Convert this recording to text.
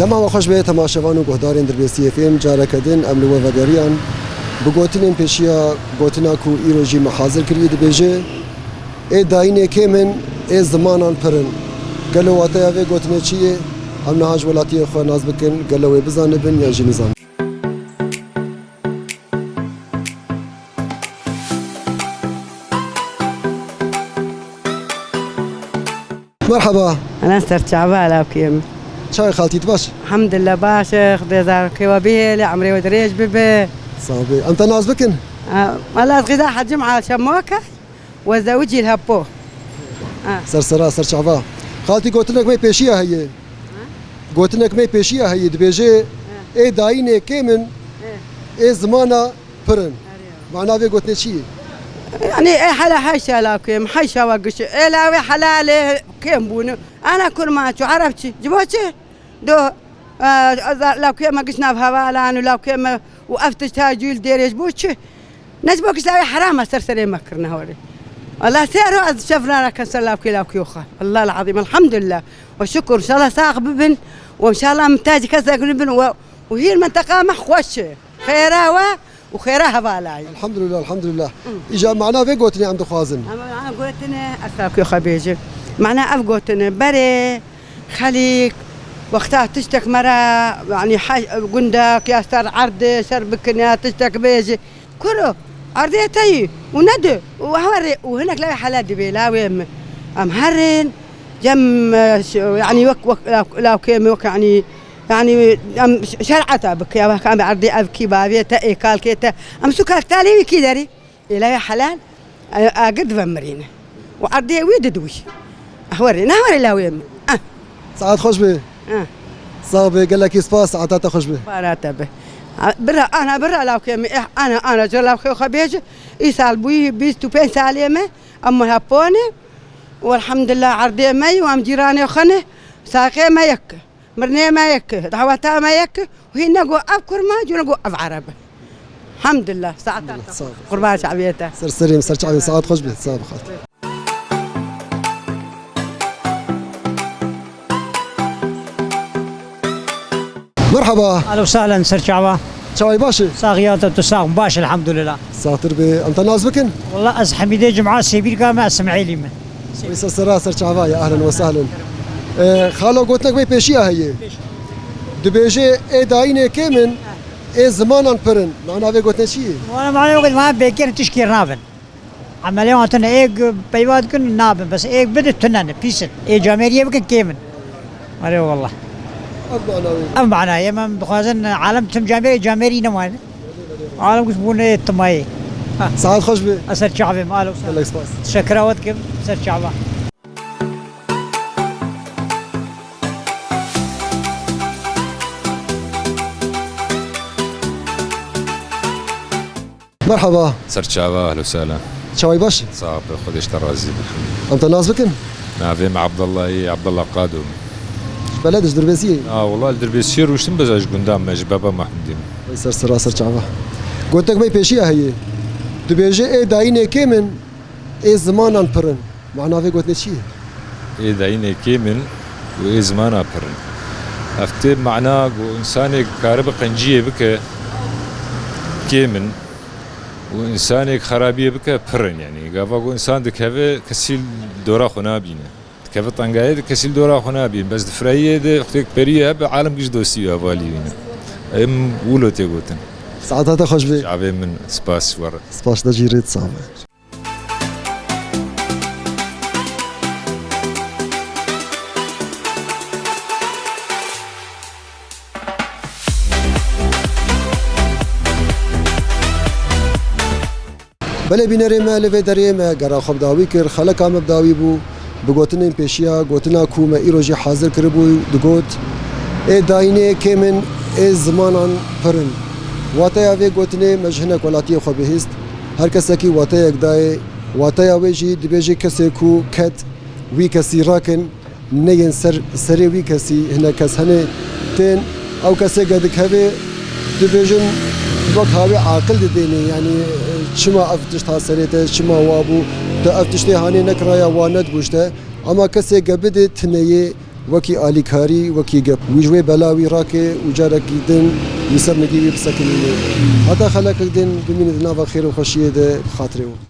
تمام خوش به تماشاوان و گهدارین دربیسی فیلم جارکدین امن و وگریان بگوتنین پیشیا گوتنا کو ایروجی محاضر کردی دبیجه ای داینه که من ای زمانان پرن گلو واتیا و گوتنه چیه هم نهاج ولاتی خو ناز بکن گلو بزانه بن یا جنزان مرحبا أنا صرت شعبالة بكيم شاي خالتي باش الحمد لله باش خدي زار كوابيل عمري ودريج ببي صافي أنت ناز بكن والله غذاء حد جمعة شموكة وزوجي الهبو سرسرا سر شعبا خالتي قلت لك ما بيشيها هي قلت لك ما بيشيها هي دبيجي اي داينه كيمن اي زمانه برن معناه في قلت شيء يعني ايه حلا حيشا لاكيم حيشا وقش ايه لاوي حلال كيم بونو انا كل ما شو عرفتي جبوتي دو لو كيم ما قشنا بهوالان ولو كيم وقفتش تاجيل ديريش بوتشي نجبوكش لاوي حرام سرسري مكرنا هوري والله سيروا شفنا لك سلاوكي لاوكيوخه والله العظيم الحمد لله والشكر ان شاء الله ساق ببن وان شاء الله متاج كذا بن وهي المنطقه محوش خيراوه وخيرها بالاي الحمد لله الحمد لله اجا معنا في قوتني عند خوازن انا قوتني اساكي خبيجي معنا اف قوتني بري خليك وقتها تشتك مرة يعني قندك يا سر عرض شربكنيا تشتك بيجي كله عرضيتي وندى وهوري وهناك لا حالات بلاوي امهرن جم يعني وك لو كيم وك يعني شرعتها بك يا كان عرضي ابكي بابيتا اي كالكيتا ام سكر تالي كي داري الى حلال قد بمرينا وعرضي ويددوي هوري لاوي ساعات خوش به صافي قال لك سباس ساعات خوش به بارات به برا لو كيم انا جلا خبيج يسال بوي بيستو بين سالمه اما هابوني والحمد لله عرضي مي وام جيراني خنه ساقي ما يك مرني ما يك دعوتها ما يك وهي نقو افكر ما جو نقو اف عربه الحمد لله ساعات قربان شعبيته سرسري مسر شعبي ساعات خوش به صافي خالتي مرحبا اهلا وسهلا سر شعبان شاي باشا صاغيات وتساغ باش الحمد لله ساتر به انت ناز بكن والله از حميدة جمعة سيبير كما اسماعيلي من سر شعبا يا اهلا وسهلا خالو قلت لك ما بيشيها هي دبيجي اي داينه كمن اي زمانان برن معنا في قلت شيء وانا معنا وقت ما بيكر تشكير نابن عمليا وقتنا ايق بيواد كن نابن بس ايق بدت تنن بيسن اي جاميريه بكن كيمن مري والله ام معنا يا من بخازن عالم تم جاميري نمان عالم كش بون التماي ساعات خوش به اسر شعبي مالو شكرا ودكم اسر شعبه مرحبا سرت شعبا اهلا وسهلا شاي باشا صعب خديش ترازي انت ناز بكن نافي مع عبد الله قادم بلدش دربيسيه والله الدربيسير وش تنبزاج قدام بابا محمدين سر شعبا قلت لك ما بيشيها هي دبيجي اي داينه كيمن اي زمانان برن معناه في قلت شيء اي داينه كيمن واي زمانا برن افتي معناه انسانك كارب قنجيه بك كيمن وانسانك خرابيه بك برن يعني قافا انسان دكافي كسيل دورا خنابينه كيف طنقايد كسيل دورا خنابين بس دفريه ده اختك بريه بعالم جش دوسي افاليين ام ولو تيغوتن ساعتها خوش بي شعبي من سباس ورا سباس ده جيريت صعبه بله بینری ما لوی داری ما گرا خوب داوی کر خلق هم داوی بو بگوتنین پیشیا گوتنا کوم ایروجی حاضر کربو دگوت ای داینه کمن ای زمانان پرن واتیا وی گوتنه مجهنه کولاتی خو بهست هر کس کی واتیا گدای واتیا ویجی دبیجی کسی کو کت وی کسی راکن نین سری وی کسی هنه کس هنه تن او کسی قد کبه دبیجن وقت هاوی عاقل دینی یعنی شما افتش تاسریته شما وابو ده افتش هانی نکرایا واند بوشته اما کسی قبض تنیه وكي آليكاري وكي جب وجوي بلاوي راكي وجارك دن يسر نجيب بسكنين هذا خلق دن بمين نافا خير وخشية خاطره